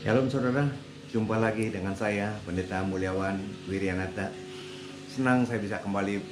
Shalom saudara, jumpa lagi dengan saya Pendeta Mulyawan Wiryanata. Senang saya bisa kembali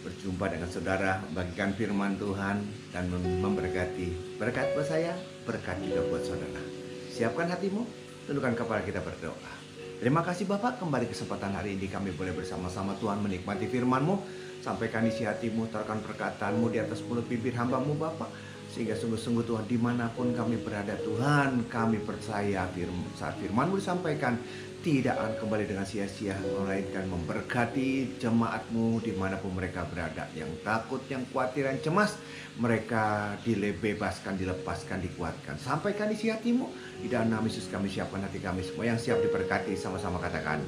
berjumpa dengan saudara, bagikan firman Tuhan dan memberkati. Berkat buat saya, berkat juga buat saudara. Siapkan hatimu, tundukkan kepala kita berdoa. Terima kasih Bapak, kembali kesempatan hari ini kami boleh bersama-sama Tuhan menikmati firman-Mu. Sampaikan isi hatimu, terkan perkataan-Mu di atas mulut bibir hamba-Mu Bapak. Sehingga sungguh-sungguh Tuhan, dimanapun kami berada Tuhan, kami percaya saat firman-Mu disampaikan tidak akan kembali dengan sia-sia, melainkan memberkati jemaat-Mu dimanapun mereka berada. Yang takut, yang khawatir, yang cemas, mereka dilebebaskan, dilepaskan, dikuatkan. Sampaikan isi hatimu, di dalam nama Yesus kami siapkan hati kami semua yang siap diberkati. Sama-sama katakan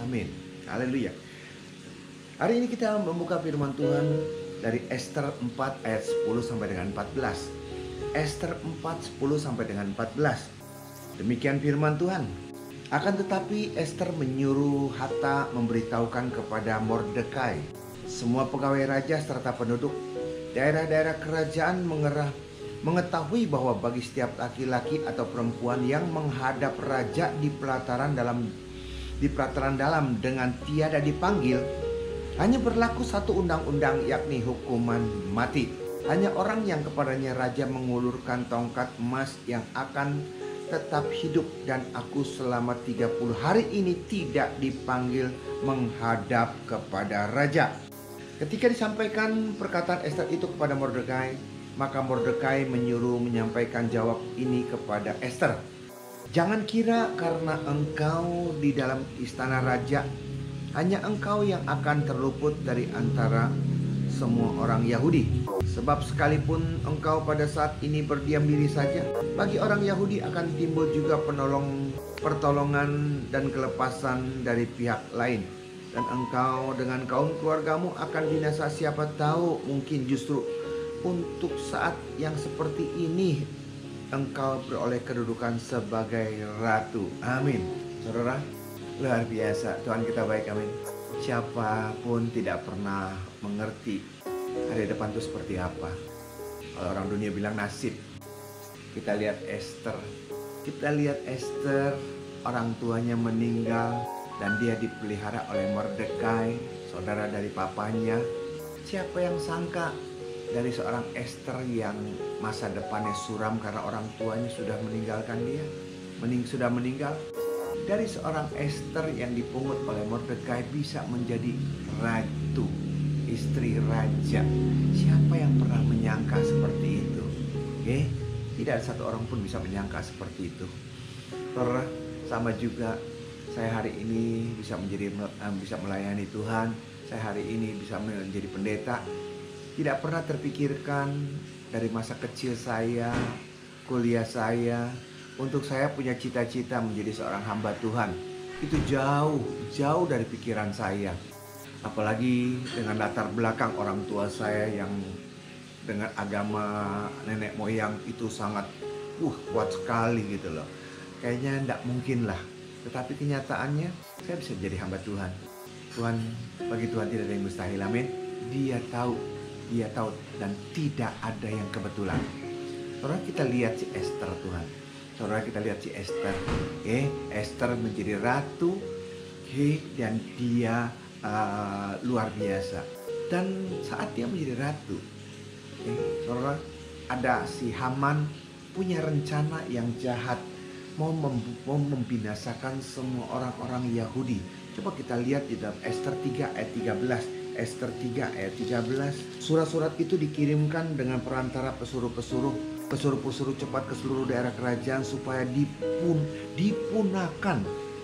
amin. Haleluya. Hari ini kita membuka firman Tuhan dari Ester 4 ayat 10 sampai dengan 14. Ester 4, 10 sampai dengan 14. Demikian firman Tuhan. Akan tetapi Ester menyuruh Hatta memberitahukan kepada Mordekai, semua pegawai raja serta penduduk daerah-daerah kerajaan mengetahui bahwa bagi setiap laki-laki atau perempuan yang menghadap raja di pelataran dalam dengan tiada dipanggil, hanya berlaku satu undang-undang, yakni hukuman mati. Hanya orang yang kepadanya raja mengulurkan tongkat emas yang akan tetap hidup, dan aku selama 30 hari ini tidak dipanggil menghadap kepada raja. Ketika disampaikan perkataan Ester itu kepada Mordekai, maka Mordekai menyuruh menyampaikan jawab ini kepada Ester. Jangan kira karena engkau di dalam istana raja, hanya engkau yang akan terluput dari antara semua orang Yahudi. Sebab sekalipun engkau pada saat ini berdiam diri saja, bagi orang Yahudi akan timbul juga pertolongan dan kelepasan dari pihak lain. Dan engkau dengan kaum keluargamu akan binasa. Siapa tahu mungkin justru untuk saat yang seperti ini engkau beroleh kedudukan sebagai ratu. Amin. Saudara, luar biasa, Tuhan kita baik, amin. Siapapun tidak pernah mengerti hari depan itu seperti apa. Kalau orang dunia bilang nasib, kita lihat Ester. Orang tuanya meninggal dan dia dipelihara oleh Mordekai, saudara dari papanya. Siapa yang sangka dari seorang Ester yang masa depannya suram karena orang tuanya sudah meninggalkan dia, sudah meninggal. Dari seorang Ester yang dipungut oleh Mordekai bisa menjadi ratu, istri raja. Siapa yang pernah menyangka seperti itu? Tidak ada satu orang pun bisa menyangka seperti itu. Karena sama juga saya hari ini bisa melayani Tuhan. Saya hari ini bisa menjadi pendeta. Tidak pernah terpikirkan dari masa kecil saya, kuliah saya, untuk saya punya cita-cita menjadi seorang hamba Tuhan. Itu jauh dari pikiran saya. Apalagi dengan latar belakang orang tua saya yang dengan agama nenek moyang itu sangat kuat sekali gitu loh. Kayaknya tidak mungkin lah. Tetapi kenyataannya saya bisa jadi hamba Tuhan. Bagi Tuhan tidak ada yang mustahil, amin. Dia tahu dan tidak ada yang kebetulan. Orang kita lihat si Ester, Tuhan. Saudara, kita lihat si Ester. Ester menjadi ratu, dan dia luar biasa. Dan saat dia menjadi ratu, saudara, ada si Haman punya rencana yang jahat, mau membinasakan semua orang-orang Yahudi. Coba kita lihat di dalam Ester 3 ayat 13. Ester 3 ayat 13. Surat-surat itu dikirimkan dengan perantara pesuruh-pesuruh cepat ke seluruh daerah kerajaan supaya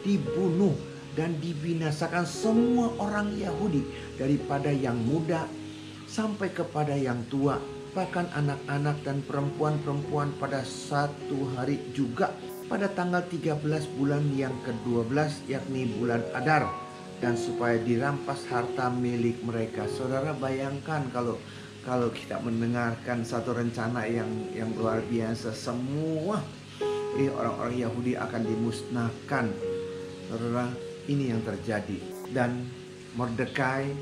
dibunuh dan dibinasakan semua orang Yahudi, daripada yang muda sampai kepada yang tua, bahkan anak-anak dan perempuan-perempuan, pada satu hari juga, pada tanggal 13 bulan yang ke-12, yakni bulan Adar, dan supaya dirampas harta milik mereka. Saudara, bayangkan kalau kita mendengarkan satu rencana yang luar biasa, semua orang-orang Yahudi akan dimusnahkan. Saudara, ini yang terjadi. Dan Mordekai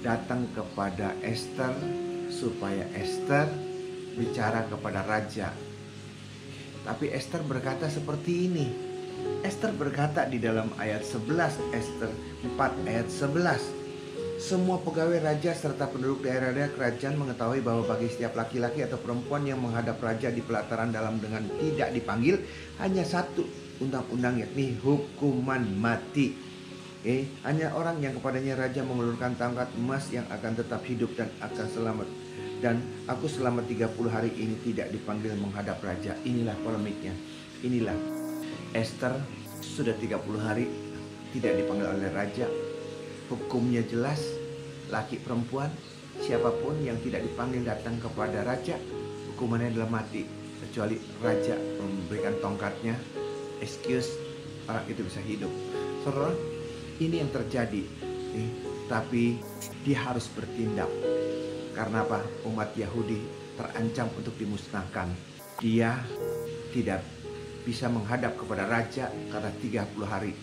datang kepada Ester supaya Ester bicara kepada raja. Tapi Esther berkata seperti ini. Esther berkata di dalam ayat 11, Esther 4 ayat 11. Semua pegawai raja serta penduduk daerah-daerah kerajaan mengetahui bahwa bagi setiap laki-laki atau perempuan yang menghadap raja di pelataran dalam dengan tidak dipanggil, hanya satu undang-undang, yakni hukuman mati. Hanya orang yang kepadanya raja mengulurkan tongkat emas yang akan tetap hidup dan akan selamat. Dan aku selama 30 hari ini tidak dipanggil menghadap raja. Inilah polemiknya. Inilah Esther sudah 30 hari tidak dipanggil oleh raja. Hukumnya jelas, laki perempuan siapapun yang tidak dipanggil datang kepada raja, hukumannya adalah mati. Kecuali raja memberikan tongkatnya, excuse, orang itu bisa hidup. Saudara, ini yang terjadi. Tapi dia harus bertindak. Karena apa? Umat Yahudi terancam untuk dimusnahkan. Dia tidak bisa menghadap kepada raja karena 30 hari.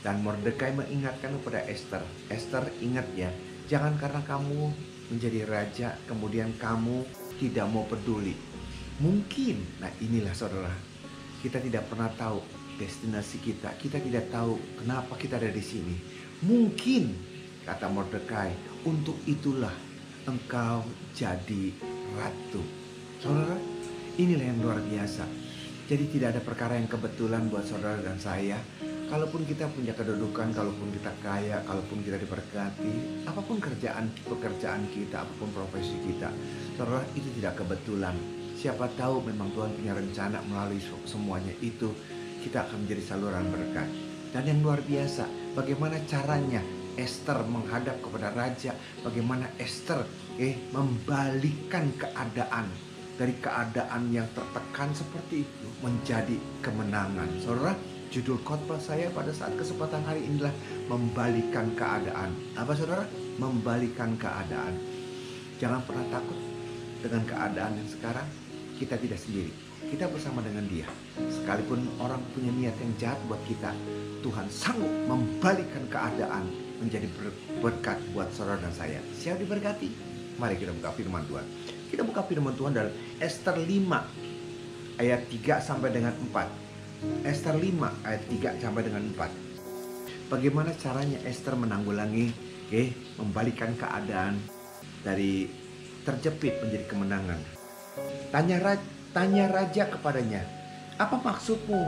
Dan Mordekai mengingatkan kepada Esther. Esther, ingat ya, jangan karena kamu menjadi raja kemudian kamu tidak mau peduli. Mungkin, nah inilah saudara, kita tidak pernah tahu destinasi kita. Kita tidak tahu kenapa kita ada di sini. Mungkin, kata Mordekai, untuk itulah engkau jadi ratu. Saudara, inilah yang luar biasa. Jadi tidak ada perkara yang kebetulan buat saudara dan saya. Kalaupun kita punya kedudukan, kalaupun kita kaya, kalaupun kita diberkati, apapun pekerjaan kita, apapun profesi kita, saudara, itu tidak kebetulan. Siapa tahu memang Tuhan punya rencana melalui semuanya itu, kita akan menjadi saluran berkat. Dan yang luar biasa, bagaimana caranya Esther menghadap kepada raja, bagaimana Esther membalikkan keadaan dari keadaan yang tertekan seperti itu menjadi kemenangan. Saudara, judul khotbah saya pada saat kesempatan hari inilah membalikkan keadaan. Apa saudara? Membalikkan keadaan. Jangan pernah takut dengan keadaan yang sekarang. Kita tidak sendiri, kita bersama dengan Dia. Sekalipun orang punya niat yang jahat buat kita, Tuhan sanggup membalikkan keadaan menjadi berkat buat saudara dan saya. Siap diberkati? Mari kita buka firman Tuhan. Kita buka firman Tuhan dalam Esther 5 ayat 3 sampai dengan 4. Esther 5 ayat 3 sampai dengan 4. Bagaimana caranya Esther menanggulangi membalikkan keadaan dari terjepit menjadi kemenangan. Tanya raja kepadanya, apa maksudmu,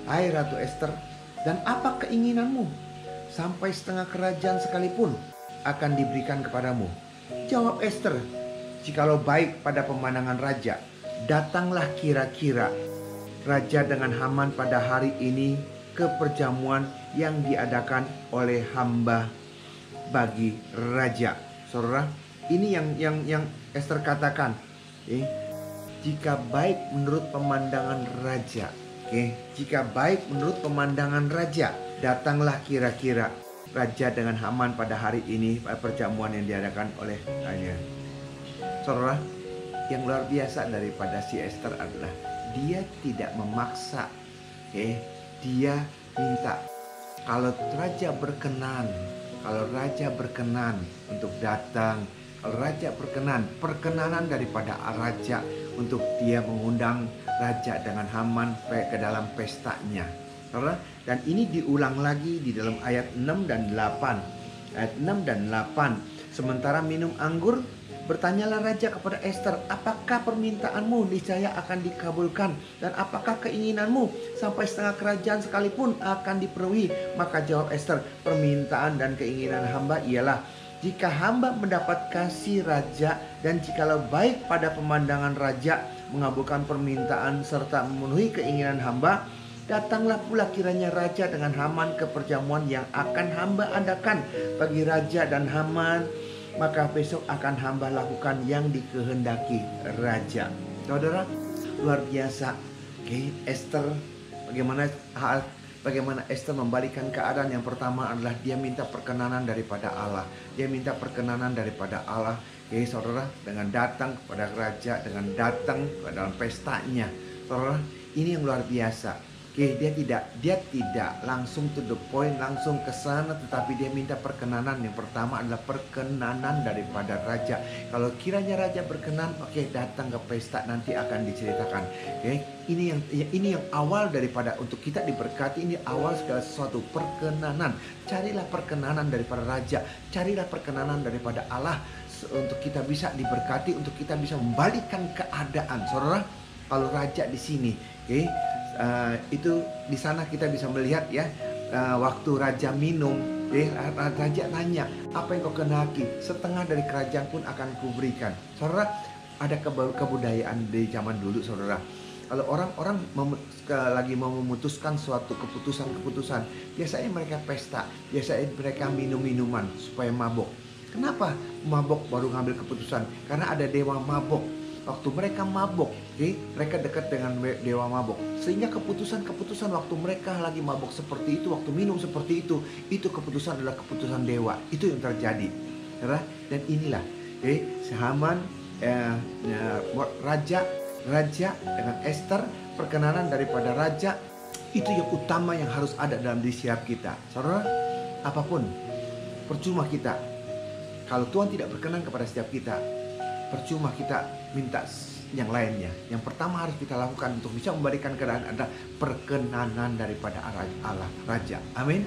hai Ratu Esther, dan apa keinginanmu? Sampai setengah kerajaan sekalipun akan diberikan kepadamu. Jawab Esther, jikalau baik pada pemandangan raja, datanglah kira-kira raja dengan Haman pada hari ini ke perjamuan yang diadakan oleh hamba bagi raja. Saudara, ini yang Esther katakan. Jika baik menurut pemandangan raja, jika baik menurut pemandangan raja, datanglah kira-kira raja dengan Haman pada hari ini pada perjamuan yang diadakan oleh hanya. Saudara, yang luar biasa daripada si Esther adalah dia tidak memaksa. Dia minta kalau raja berkenan untuk datang, kalau raja perkenanan daripada raja untuk dia mengundang raja dengan Haman ke dalam pestanya. Dan ini diulang lagi di dalam ayat 6 dan 8. Ayat 6 dan 8. Sementara minum anggur, bertanyalah raja kepada Esther, apakah permintaanmu niscaya akan dikabulkan, dan apakah keinginanmu sampai setengah kerajaan sekalipun akan dipenuhi? Maka jawab Esther, permintaan dan keinginan hamba ialah jika hamba mendapat kasih raja, dan jikalau baik pada pemandangan raja mengabulkan permintaan serta memenuhi keinginan hamba, datanglah pula kiranya raja dengan Haman ke perjamuan yang akan hamba adakan bagi raja dan Haman, maka besok akan hamba lakukan yang dikehendaki raja. Saudara, luar biasa. Esther, bagaimana Esther membalikan keadaan. Yang pertama adalah dia minta perkenanan daripada Allah. Dia minta perkenanan daripada Allah. Saudara, dengan datang kepada raja, dengan datang ke dalam pestanya. Saudara, ini yang luar biasa. Oke, dia tidak langsung to the point, langsung ke sana, tetapi dia minta perkenanan. Yang pertama adalah perkenanan daripada raja. Kalau kiranya raja berkenan, oke, datang ke pesta, nanti akan diceritakan. Oke, ini yang awal daripada untuk kita diberkati, ini awal segala sesuatu, perkenanan. Carilah perkenanan daripada raja, carilah perkenanan daripada Allah untuk kita bisa diberkati, untuk kita bisa membalikkan keadaan. Saudara, kalau raja di sini, oke, itu di sana kita bisa melihat ya, waktu raja minum, raja tanya, apa yang kau kehendaki? Setengah dari kerajaan pun akan kuberikan. Saudara, ada kebudayaan di zaman dulu, saudara. Kalau orang-orang lagi mau memutuskan suatu keputusan, biasanya mereka pesta, biasanya mereka minum minuman supaya mabok. Kenapa mabok baru ngambil keputusan? Karena ada dewa mabok. Waktu mereka mabok, mereka dekat dengan dewa mabok. Sehingga keputusan-keputusan waktu mereka lagi mabok seperti itu, waktu minum seperti itu keputusan adalah keputusan dewa. Itu yang terjadi. Dan inilah Haman, raja dengan Esther, perkenanan daripada raja, itu yang utama yang harus ada dalam diri setiap kita. Saudara, apapun, percuma kita kalau Tuhan tidak berkenan kepada setiap kita. Percuma kita minta yang lainnya. Yang pertama harus kita lakukan untuk bisa memberikan keadaan adalah perkenanan daripada Allah Raja. Amin.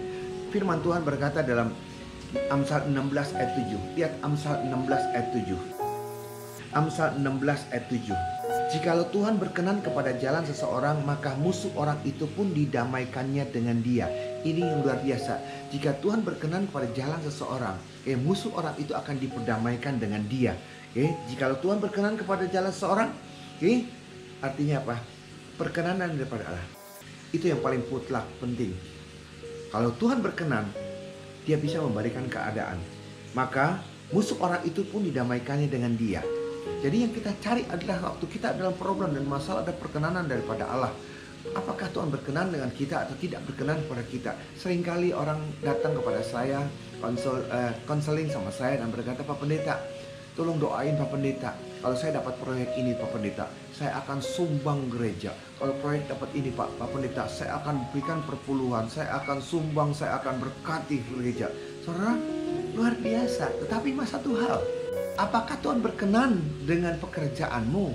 Firman Tuhan berkata dalam Amsal 16 ayat 7. Lihat Amsal 16 ayat 7. Amsal 16 ayat 7. Jikalau Tuhan berkenan kepada jalan seseorang, maka musuh orang itu pun didamaikannya dengan dia. Ini yang luar biasa. Jika Tuhan berkenan kepada jalan seseorang, musuh orang itu akan diperdamaikan dengan dia. Jikalau Tuhan berkenan kepada jalan seseorang, artinya apa? Perkenanan daripada Allah. Itu yang paling mutlak penting. Kalau Tuhan berkenan, dia bisa membalikan keadaan. Maka musuh orang itu pun didamaikannya dengan dia. Jadi yang kita cari adalah waktu kita dalam problem dan masalah, ada perkenanan daripada Allah. Apakah Tuhan berkenan dengan kita atau tidak berkenan kepada kita? Seringkali orang datang kepada saya, konseling sama saya dan berkata, Pak Pendeta, tolong doain Pak Pendeta. Kalau saya dapat proyek ini Pak Pendeta, saya akan sumbang gereja. Kalau proyek dapat ini Pak Pendeta, saya akan berikan perpuluhan, saya akan sumbang, saya akan berkati gereja. Saudara, luar biasa. Tetapi satu hal, apakah Tuhan berkenan dengan pekerjaanmu,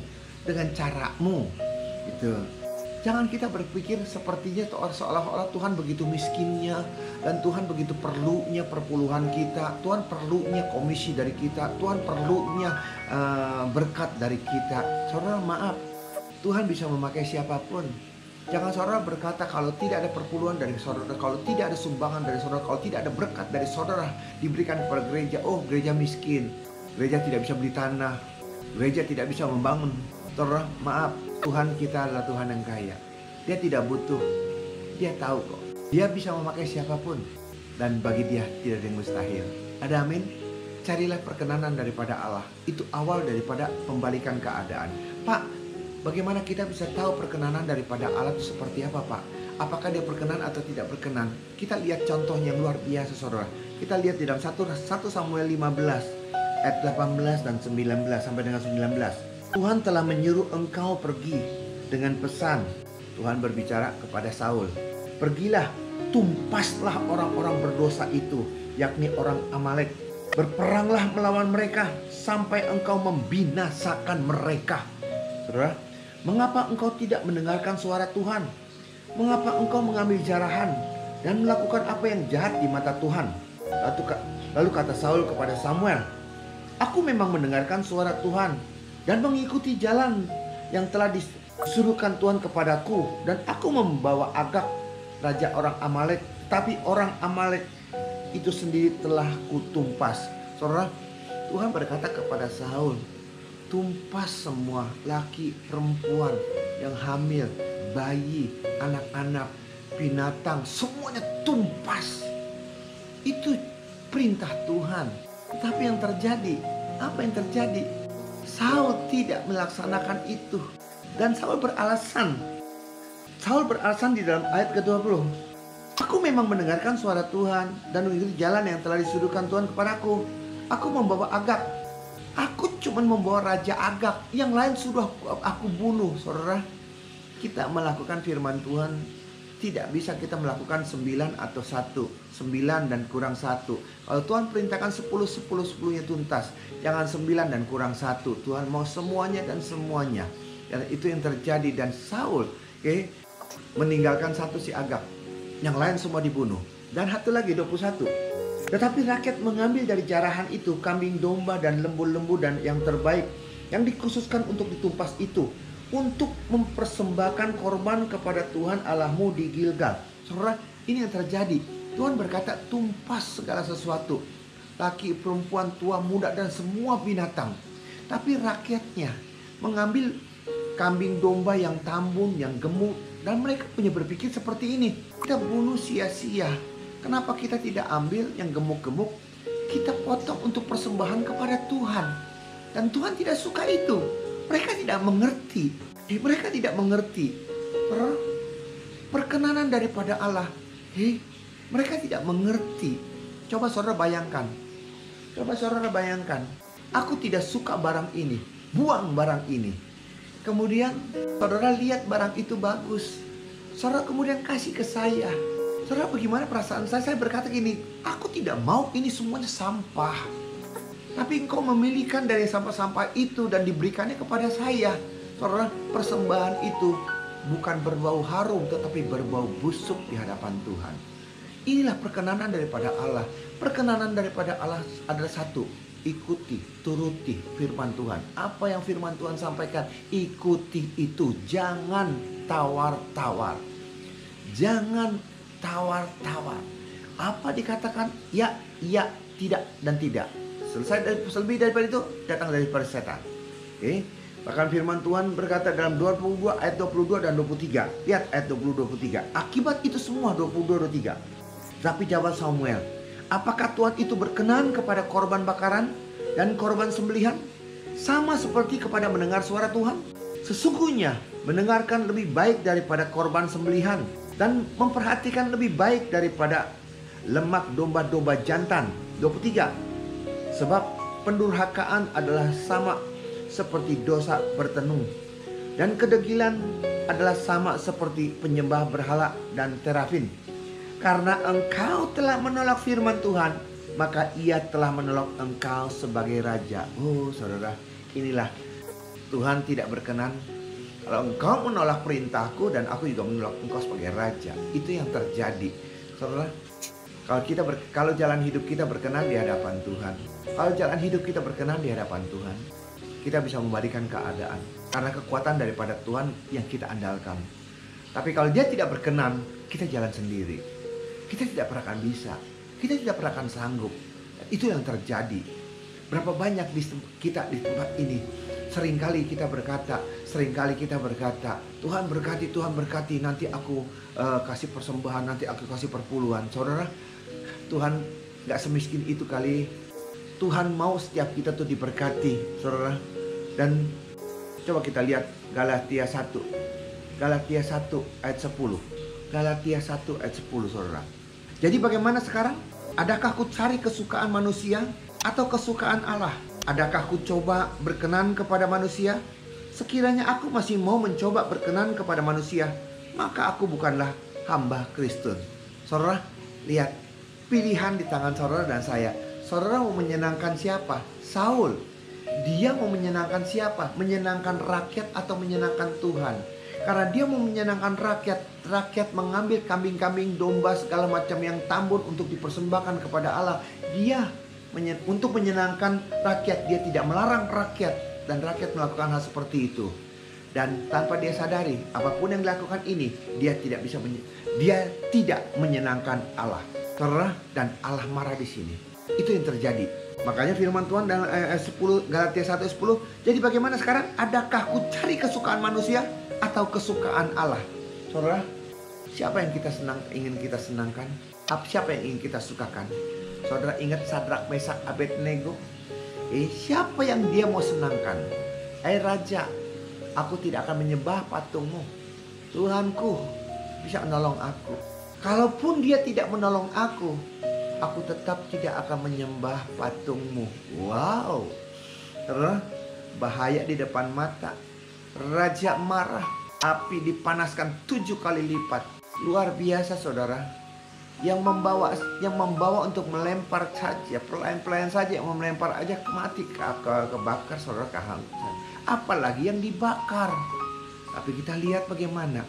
dengan caramu? Itu. Jangan kita berpikir sepertinya seolah-olah Tuhan begitu miskinnya dan Tuhan begitu perlunya perpuluhan kita, Tuhan perlunya komisi dari kita, Tuhan perlunya berkat dari kita. Saudara, maaf, Tuhan bisa memakai siapapun. Jangan saudara berkata kalau tidak ada perpuluhan dari saudara, kalau tidak ada sumbangan dari saudara, kalau tidak ada berkat dari saudara diberikan kepada gereja, oh gereja miskin, gereja tidak bisa beli tanah, gereja tidak bisa membangun. Saudara, maaf, Tuhan kita adalah Tuhan yang kaya. Dia tidak butuh. Dia tahu kok. Dia bisa memakai siapapun. Dan bagi dia tidak ada yang mustahil. Ada amin? Carilah perkenanan daripada Allah. Itu awal daripada pembalikan keadaan. Pak, bagaimana kita bisa tahu perkenanan daripada Allah itu seperti apa, Pak? Apakah dia berkenan atau tidak berkenan? Kita lihat contoh yang luar biasa, saudara. Kita lihat di dalam 1 Samuel 15 ayat 18 dan 19 sampai dengan 19. Tuhan telah menyuruh engkau pergi dengan pesan. Tuhan berbicara kepada Saul. Pergilah, tumpaslah orang-orang berdosa itu, yakni orang Amalek. Berperanglah melawan mereka sampai engkau membinasakan mereka. Saudara, mengapa engkau tidak mendengarkan suara Tuhan? Mengapa engkau mengambil jarahan dan melakukan apa yang jahat di mata Tuhan? Lalu kata Saul kepada Samuel, aku memang mendengarkan suara Tuhan dan mengikuti jalan yang telah disuruhkan Tuhan kepadaku, dan aku membawa Agag, raja orang Amalek, tapi orang Amalek itu sendiri telah kutumpas. Saudara, Tuhan berkata kepada Saul, tumpas semua laki, perempuan yang hamil, bayi, anak-anak, binatang, semuanya tumpas. Itu perintah Tuhan. Tapi yang terjadi, apa yang terjadi? Saul tidak melaksanakan itu. Dan Saul beralasan di dalam ayat ke-20. Aku memang mendengarkan suara Tuhan dan mengikuti jalan yang telah disuruhkan Tuhan kepadaku. Aku membawa Agag. Aku cuma membawa Raja Agag. Yang lain sudah aku bunuh. Saudara, kita melakukan firman Tuhan tidak bisa kita melakukan 9 atau 1, 9 dan kurang 1. Kalau Tuhan perintahkan 10, 10, 10-nya tuntas. Jangan 9 dan kurang 1. Tuhan mau semuanya dan semuanya. Dan itu yang terjadi. Dan Saul meninggalkan satu si Agag. Yang lain semua dibunuh. Dan satu lagi 21. Tetapi rakyat mengambil dari jarahan itu kambing domba dan lembu-lembu dan yang terbaik yang dikhususkan untuk ditumpas itu, untuk mempersembahkan korban kepada Tuhan Allahmu di Gilgal. Saudara, ini yang terjadi. Tuhan berkata, tumpas segala sesuatu. Laki, perempuan, tua, muda, dan semua binatang. Tapi rakyatnya mengambil kambing domba yang tambun, yang gemuk. Dan mereka punya berpikir seperti ini. Kita bunuh sia-sia. Kenapa kita tidak ambil yang gemuk-gemuk? Kita potong untuk persembahan kepada Tuhan. Dan Tuhan tidak suka itu. Mereka tidak mengerti. Mereka tidak mengerti perkenanan daripada Allah. Mereka tidak mengerti. Coba saudara bayangkan. Aku tidak suka barang ini. Buang barang ini. Kemudian saudara lihat barang itu bagus. Saudara kemudian kasih ke saya. Saudara, bagaimana perasaan saya? Saya berkata gini, aku tidak mau ini semuanya sampah. Tapi engkau memilihkan dari sampah-sampah itu dan diberikannya kepada saya. Saudara, persembahan itu bukan berbau harum tetapi berbau busuk di hadapan Tuhan. Inilah perkenanan daripada Allah. Perkenanan daripada Allah adalah satu. Ikuti, turuti firman Tuhan. Apa yang firman Tuhan sampaikan, ikuti itu. Jangan tawar-tawar. Jangan tawar-tawar. Apa dikatakan? Ya, tidak, dan tidak. Lebih daripada itu datang daripada setan. Bahkan firman Tuhan berkata dalam 22 ayat 22 dan 23. Lihat ayat 20-23. Akibat itu semua 22-23. Tapi jawab Samuel, apakah Tuhan itu berkenan kepada korban bakaran dan korban sembelihan? Sama seperti kepada mendengar suara Tuhan. Sesungguhnya mendengarkan lebih baik daripada korban sembelihan, dan memperhatikan lebih baik daripada lemak domba-domba jantan. 23. Sebab pendurhakaan adalah sama seperti dosa bertenung, dan kedegilan adalah sama seperti penyembah berhala dan terafin. Karena engkau telah menolak firman Tuhan, maka ia telah menolak engkau sebagai raja. Oh saudara, inilah Tuhan tidak berkenan kalau engkau menolak perintahku dan aku juga menolak engkau sebagai raja. Itu yang terjadi. Saudara, kalau jalan hidup kita berkenan di hadapan Tuhan, kalau jalan hidup kita berkenan di hadapan Tuhan, kita bisa membalikan keadaan. Karena kekuatan daripada Tuhan yang kita andalkan. Tapi kalau dia tidak berkenan, kita jalan sendiri. Kita tidak pernah akan bisa. Kita tidak pernah akan sanggup. Dan itu yang terjadi. Berapa banyak kita di tempat ini. Seringkali kita berkata, Tuhan berkati, nanti aku kasih persembahan, nanti aku kasih perpuluhan. Saudara, Tuhan gak semiskin itu kali. Tuhan mau setiap kita tuh diberkati, saudara. Dan coba kita lihat Galatia 1 ayat 10. Galatia 1 ayat 10, saudara. Jadi bagaimana sekarang? Adakah ku cari kesukaan manusia atau kesukaan Allah? Adakah ku coba berkenan kepada manusia? Sekiranya aku masih mau mencoba berkenan kepada manusia, maka aku bukanlah hamba Kristus. Saudara, lihat pilihan di tangan saudara dan saya. Saudara mau menyenangkan siapa? Saul. Dia mau menyenangkan siapa? Menyenangkan rakyat atau menyenangkan Tuhan? Karena dia mau menyenangkan rakyat mengambil kambing-kambing, domba, segala macam yang tambun untuk dipersembahkan kepada Allah. Dia untuk menyenangkan rakyat, dia tidak melarang rakyat, dan rakyat melakukan hal seperti itu. Dan tanpa dia sadari, apapun yang dilakukan ini, dia tidak menyenangkan Allah. Saudara, dan Allah marah di sini. Itu yang terjadi. Makanya firman Tuhan dalam ayat 10, Galatia 1:10. Jadi bagaimana sekarang? Adakah ku cari kesukaan manusia atau kesukaan Allah? Saudara, siapa yang ingin kita senangkan? Siapa yang ingin kita sukakan? Saudara ingat Sadrak, Mesak, Abednego? Siapa yang dia mau senangkan? Raja, aku tidak akan menyembah patungmu. Tuhanku bisa menolong aku. Kalaupun dia tidak menolong aku tetap tidak akan menyembah patungmu. Wow. Bahaya di depan mata. Raja marah. Api dipanaskan 7 kali lipat. Luar biasa saudara. Yang membawa untuk melempar saja, pelayan-pelayan saja yang melempar aja mati, kebakar saudara, kehancuran. Apalagi yang dibakar. Tapi kita lihat bagaimana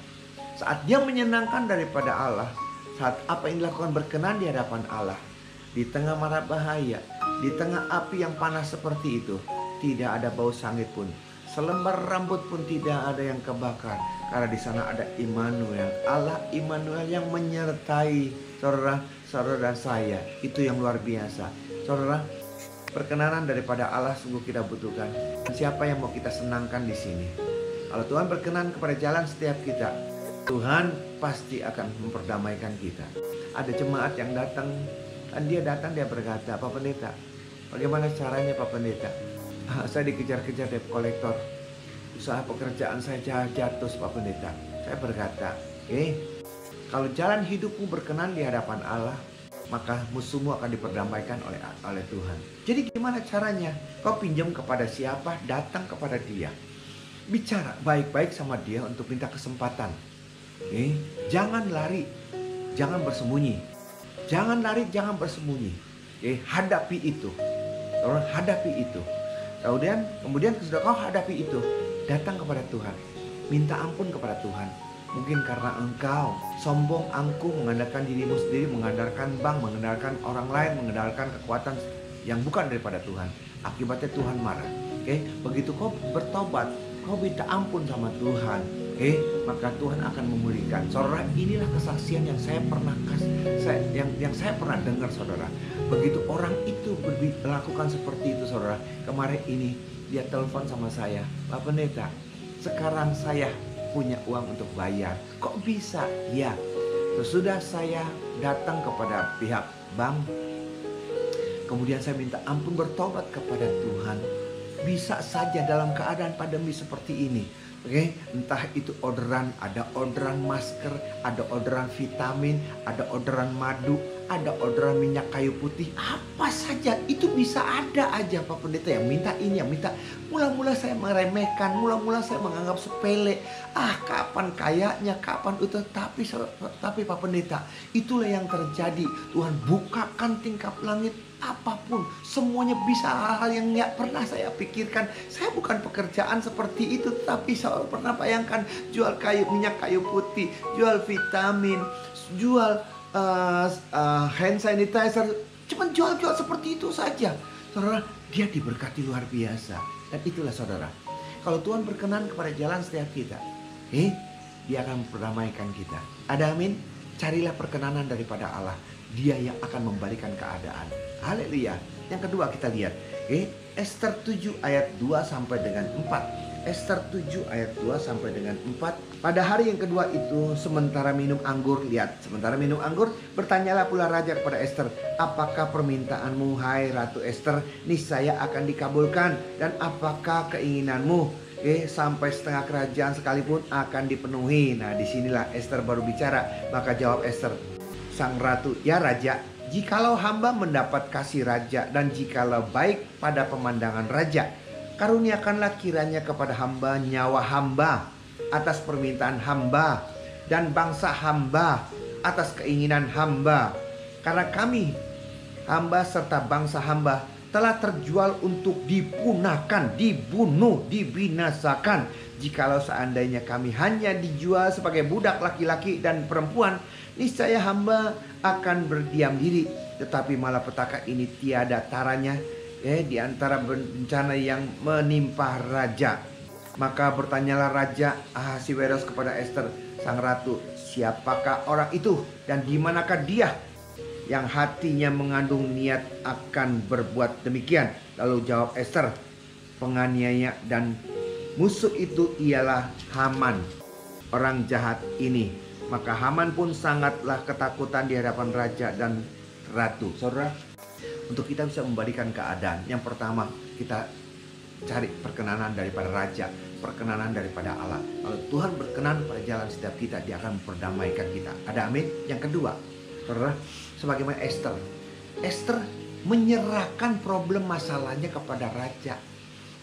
saat dia menyenangkan daripada Allah, saat apa yang dilakukan berkenan di hadapan Allah, di tengah mara bahaya, di tengah api yang panas seperti itu, tidak ada bau sangit pun, selembar rambut pun tidak ada yang kebakar, karena di sana ada Immanuel, Allah Immanuel yang menyertai saudara dan saya. Itu yang luar biasa, saudara. Perkenanan daripada Allah sungguh kita butuhkan. Siapa yang mau kita senangkan di sini? Kalau Tuhan berkenan kepada jalan setiap kita, Tuhan pasti akan memperdamaikan kita. Ada jemaat yang datang, dan dia berkata, Pak Pendeta, bagaimana caranya Pak Pendeta? Saya dikejar-kejar debt kolektor, usaha pekerjaan saya jatuh Pak Pendeta. Saya berkata, kalau jalan hidupmu berkenan di hadapan Allah, maka musuhmu akan diperdamaikan oleh Tuhan. Jadi gimana caranya? Kau pinjam kepada siapa? Datang kepada dia. Bicara baik-baik sama dia untuk minta kesempatan. Jangan lari, jangan bersembunyi. Jangan lari, jangan bersembunyi. Hadapi itu. Hadapi itu. Kemudian sudah kau hadapi itu, datang kepada Tuhan. Minta ampun kepada Tuhan. Mungkin karena engkau sombong, angkuh, mengandalkan dirimu sendiri, mengandalkan bank, mengandalkan orang lain, mengandalkan kekuatan yang bukan daripada Tuhan. Akibatnya Tuhan marah. Begitu kau bertobat, kau minta ampun sama Tuhan, maka Tuhan akan memulihkan. Saudara, inilah kesaksian yang saya pernah yang saya pernah dengar, saudara. Begitu orang itu melakukan seperti itu, saudara. Kemarin ini dia telepon sama saya, Pak Pendeta, sekarang saya punya uang untuk bayar. Kok bisa? Ya, sesudah saya datang kepada pihak bank, kemudian saya minta ampun, bertobat kepada Tuhan. Bisa saja dalam keadaan pandemi seperti ini, entah itu orderan, ada orderan masker, ada orderan vitamin, ada orderan madu, ada orderan minyak kayu putih, apa saja itu bisa ada aja Pak Pendeta yang minta ini, yang minta. Mula-mula saya meremehkan, mula-mula saya menganggap sepele. Kapan kayaknya, kapan itu, tapi Pak Pendeta, itulah yang terjadi. Tuhan bukakan tingkap langit, apapun, semuanya bisa. Hal-hal yang gak pernah saya pikirkan. Saya bukan pekerjaan seperti itu, tapi saya pernah bayangkan jual minyak kayu putih, jual vitamin, jual hand sanitizer, cuman jual-jual seperti itu saja. Saudara, dia diberkati luar biasa. Dan itulah saudara, kalau Tuhan berkenan kepada jalan setiap kita, dia akan memperdamaikan kita. Ada amin? Carilah perkenanan daripada Allah, dia yang akan membalikan keadaan. Haleluya. Yang kedua kita lihat, Ester 7 ayat 2 sampai dengan 4. Ester 7 ayat 2 sampai dengan 4. Pada hari yang kedua itu, sementara minum anggur, bertanyalah pula raja kepada Ester, apakah permintaanmu hai Ratu Ester? Niscaya akan dikabulkan. Dan apakah keinginanmu? Sampai setengah kerajaan sekalipun akan dipenuhi. Nah, disinilah Ester baru bicara. Maka jawab Ester, sang ratu, ya raja, jikalau hamba mendapat kasih raja, dan jikalau baik pada pemandangan raja, karuniakanlah kiranya kepada hamba nyawa hamba atas permintaan hamba, dan bangsa hamba atas keinginan hamba. Karena kami, hamba serta bangsa hamba, telah terjual untuk dipunahkan, dibunuh, dibinasakan. Jikalau seandainya kami hanya dijual sebagai budak laki-laki dan perempuan, niscaya hamba akan berdiam diri. Tetapi malapetaka ini tiada taranya di antara bencana yang menimpa raja. Maka bertanyalah Raja Ahasiweros kepada Ester sang ratu, siapakah orang itu dan di manakah dia yang hatinya mengandung niat akan berbuat demikian? Lalu jawab Ester, penganiaya dan musuh itu ialah Haman, orang jahat ini. Maka Haman pun sangatlah ketakutan di hadapan raja dan ratu. Saudara, untuk kita bisa membalikan keadaan, yang pertama kita cari perkenanan daripada raja, perkenanan daripada Allah. Kalau Tuhan berkenan pada jalan setiap kita, dia akan memperdamaikan kita. Ada amin? Yang kedua, saudara, sebagaimana Ester menyerahkan problem masalahnya kepada raja.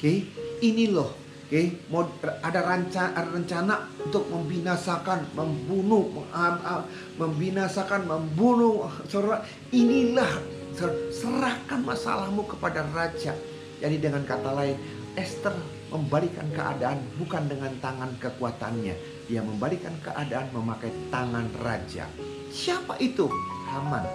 Ini loh ada rencana untuk membinasakan, membunuh. Saudara, inilah serahkan masalahmu kepada raja. Jadi dengan kata lain, Esther membalikan keadaan bukan dengan tangan kekuatannya. Dia membalikan keadaan memakai tangan raja. Siapa itu? Haman.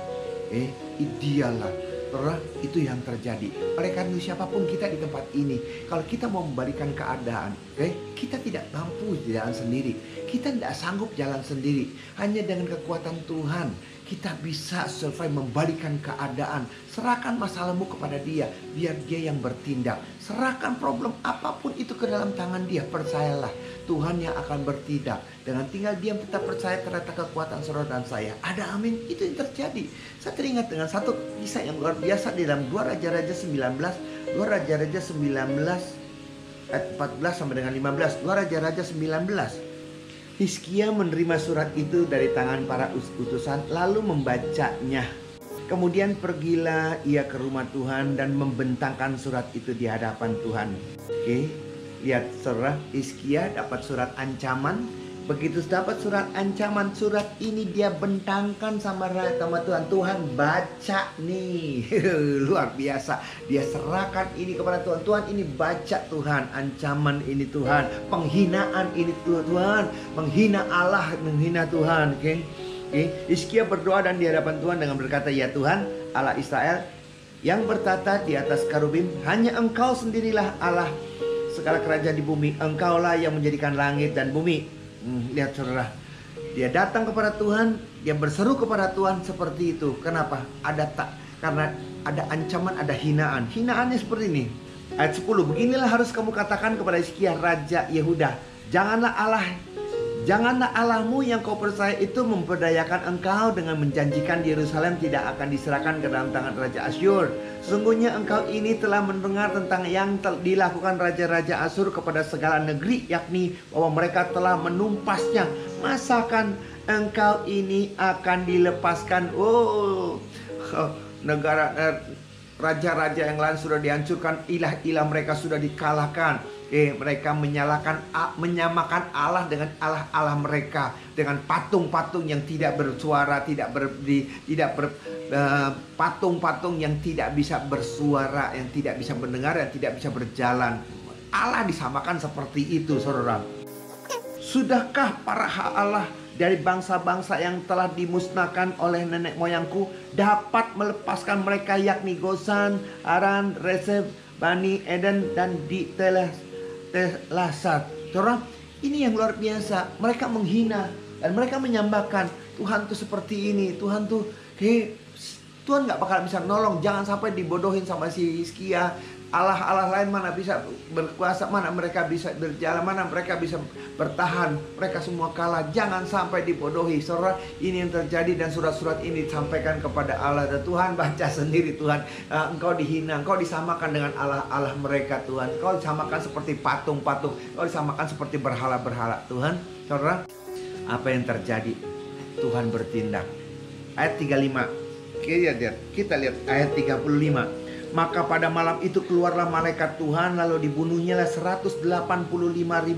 Dialah. Saudara, itu yang terjadi. Oleh karena siapapun kita di tempat ini, kalau kita mau membalikan keadaan, kita tidak mampu jalan sendiri. Kita tidak sanggup jalan sendiri. Hanya dengan kekuatan Tuhan kita bisa survive membalikan keadaan. Serahkan masalahmu kepada Dia, biar Dia yang bertindak. Serahkan problem apapun itu ke dalam tangan Dia. Percayalah, Tuhan yang akan bertindak. Dengan tinggal diam kita percaya terhadap kekuatan saudara dan saya. Ada amin, itu yang terjadi. Saya teringat dengan satu kisah yang luar biasa di dalam 2 Raja-Raja 19. 2 Raja-Raja 19 ayat 14 sampai dengan 15. 2 Raja-Raja 19. Hizkia menerima surat itu dari tangan para utusan lalu membacanya. Kemudian pergilah ia ke rumah Tuhan dan membentangkan surat itu di hadapan Tuhan. Lihat saudara, Hizkia dapat surat ancaman. Begitu dapat surat ancaman, surat ini dia bentangkan sama Tuhan. Tuhan baca nih. Luar biasa. Dia serahkan ini kepada Tuhan. Tuhan ini baca Tuhan. Ancaman ini Tuhan. Penghinaan ini Tuhan. Menghina Allah, menghina Tuhan. Hizkia berdoa dan di hadapan Tuhan dengan berkata, ya Tuhan Allah Israel yang bertata di atas karubim, hanya Engkau sendirilah Allah segala kerajaan di bumi. Engkaulah yang menjadikan langit dan bumi. Lihat saudara, dia datang kepada Tuhan, dia berseru kepada Tuhan seperti itu. Kenapa? Karena ada ancaman, ada hinaan. Hinaannya seperti ini. Ayat 10, beginilah harus kamu katakan kepada Hizkia raja Yehuda, janganlah Allahmu yang kau percaya itu memperdayakan engkau dengan menjanjikan di Yerusalem tidak akan diserahkan ke dalam tangan Raja Asyur. Sesungguhnya engkau ini telah mendengar tentang yang dilakukan Raja-Raja Asyur kepada segala negeri, yakni bahwa mereka telah menumpasnya. Masakan engkau ini akan dilepaskan? Negara raja-raja yang lain sudah dihancurkan, ilah-ilah mereka sudah dikalahkan. Mereka menyamakan Allah dengan Allah-Allah mereka, dengan patung-patung yang tidak bersuara, patung-patung yang tidak bisa bersuara, yang tidak bisa mendengar, yang tidak bisa berjalan. Allah disamakan seperti itu, saudara. Sudahkah para Allah dari bangsa-bangsa yang telah dimusnahkan oleh nenek moyangku dapat melepaskan mereka, yakni Gosan, Aran, Resef, Bani Eden dan di Telasar. Saudara, ini yang luar biasa. Mereka menghina dan mereka menyambakan Tuhan tuh seperti ini. Tuhan tuh Tuhan gak bakal bisa nolong. Jangan sampai dibodohin sama si Hizkia. Allah-Allah lain mana bisa berkuasa, mana mereka bisa berjalan, mana mereka bisa bertahan. Mereka semua kalah. Jangan sampai dibodohi. Saudara, ini yang terjadi dan surat-surat ini disampaikan kepada Allah. Dan Tuhan baca sendiri, Tuhan, engkau dihina, engkau disamakan dengan Allah-Allah mereka, Tuhan. Engkau disamakan seperti patung-patung, engkau disamakan seperti berhala-berhala, Tuhan. Saudara, apa yang terjadi? Tuhan bertindak. Ayat 35. Kita lihat ayat 35. Maka pada malam itu keluarlah malaikat Tuhan, lalu dibunuhnyalah 185.000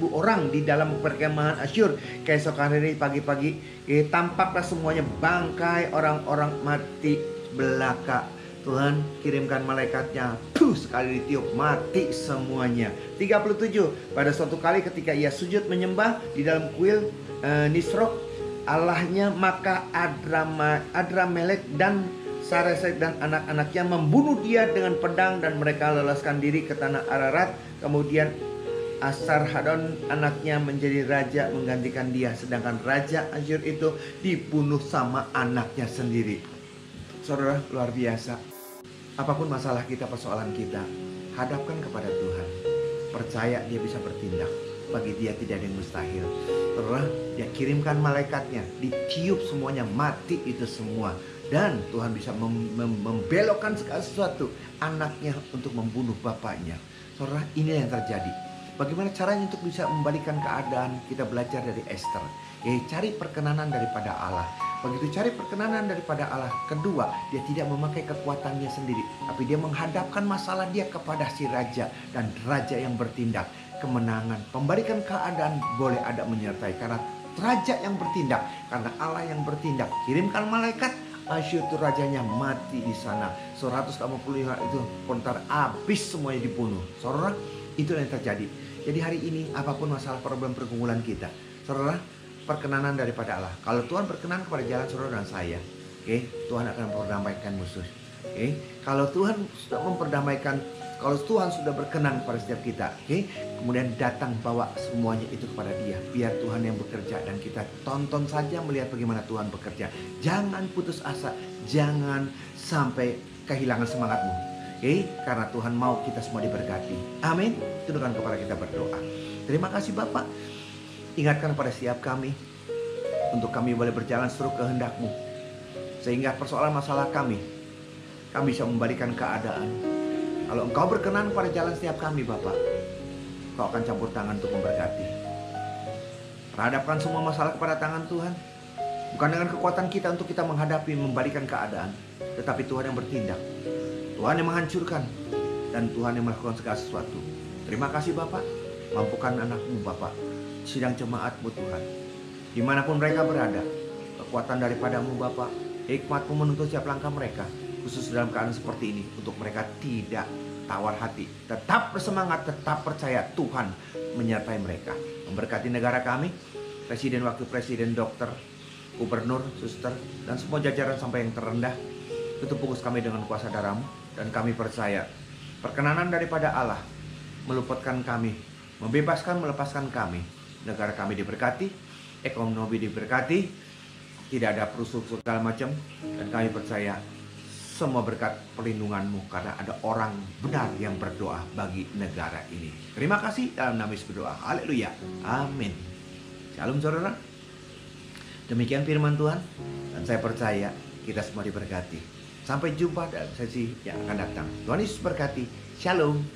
orang di dalam perkemahan Asyur. Keesokan hari pagi-pagi tampaklah semuanya bangkai orang-orang mati belaka. Tuhan kirimkan malaikatnya, sekali ditiup mati semuanya. 37. Pada suatu kali ketika ia sujud menyembah di dalam kuil Nisrok Allahnya, maka Adramelek dan Saresek dan anak-anaknya membunuh dia dengan pedang dan mereka loloskan diri ke tanah Ararat. Kemudian Asarhadon anaknya menjadi raja menggantikan dia, sedangkan Raja Asyur itu dibunuh sama anaknya sendiri. Saudara, luar biasa. Apapun masalah kita, persoalan kita, hadapkan kepada Tuhan. Percaya dia bisa bertindak. Bagi dia tidak ada yang mustahil. Saudara, dia kirimkan malaikatnya, ditiup semuanya, mati itu semua. Dan Tuhan bisa membelokkan segala sesuatu anaknya untuk membunuh bapaknya. Saudara, ini yang terjadi. Bagaimana caranya untuk bisa membalikan keadaan? Kita belajar dari Esther. Cari perkenanan daripada Allah. Begitu cari perkenanan daripada Allah, kedua, dia tidak memakai kekuatannya sendiri, tapi dia menghadapkan masalah dia kepada si raja, dan raja yang bertindak. kemenangan, memberikan keadaan, boleh ada menyertai. Karena raja yang bertindak, karena Allah yang bertindak. Kirimkan malaikat, Asyur rajanya mati di sana. 185 itu kontar habis semuanya dibunuh. Saudara, itu yang terjadi. Jadi hari ini apapun masalah problem pergumulan kita, saudara, perkenanan daripada Allah. Kalau Tuhan berkenan kepada jalan saudara dan saya, Tuhan akan memperdamaikan musuh. Kalau Tuhan sudah memperdamaikan, kalau Tuhan sudah berkenan kepada setiap kita, kemudian datang bawa semuanya itu kepada Dia. Biar Tuhan yang bekerja dan kita tonton saja melihat bagaimana Tuhan bekerja. Jangan putus asa, jangan sampai kehilangan semangatmu. Karena Tuhan mau kita semua diberkati. Amin. Tundukkan kepala kita berdoa. Terima kasih Bapak. Ingatkan pada setiap kami untuk kami boleh berjalan seluruh kehendak-Mu, sehingga persoalan masalah kami bisa membalikan keadaan. Kalau Engkau berkenan pada jalan setiap kami Bapak, Engkau akan campur tangan untuk memberkati. Perhadapkan semua masalah kepada tangan Tuhan. Bukan dengan kekuatan kita untuk kita menghadapi, membalikan keadaan, tetapi Tuhan yang bertindak, Tuhan yang menghancurkan, dan Tuhan yang melakukan segala sesuatu. Terima kasih Bapak. Mampukan anak-Mu Bapak, sidang jemaat-Mu Tuhan, dimanapun mereka berada. Kekuatan daripada-Mu Bapak, hikmat-Mu menuntun setiap langkah mereka, khusus dalam keadaan seperti ini, untuk mereka tidak tawar hati, tetap bersemangat, tetap percaya Tuhan menyertai mereka. Memberkati negara kami, presiden, wakil presiden, dokter, gubernur, suster, dan semua jajaran sampai yang terendah. Tutup bungkus kami dengan kuasa darah-Mu, dan kami percaya perkenanan daripada Allah meluputkan kami, membebaskan, melepaskan kami. Negara kami diberkati, ekonomi diberkati, tidak ada perusuh segala macam, dan kami percaya semua berkat perlindungan-Mu, karena ada orang benar yang berdoa bagi negara ini. Terima kasih, dalam nama Yesus berdoa. Haleluya. Amin. Shalom saudara. Demikian firman Tuhan, dan saya percaya kita semua diberkati. Sampai jumpa dalam sesi yang akan datang. Tuhan Yesus berkati. Shalom.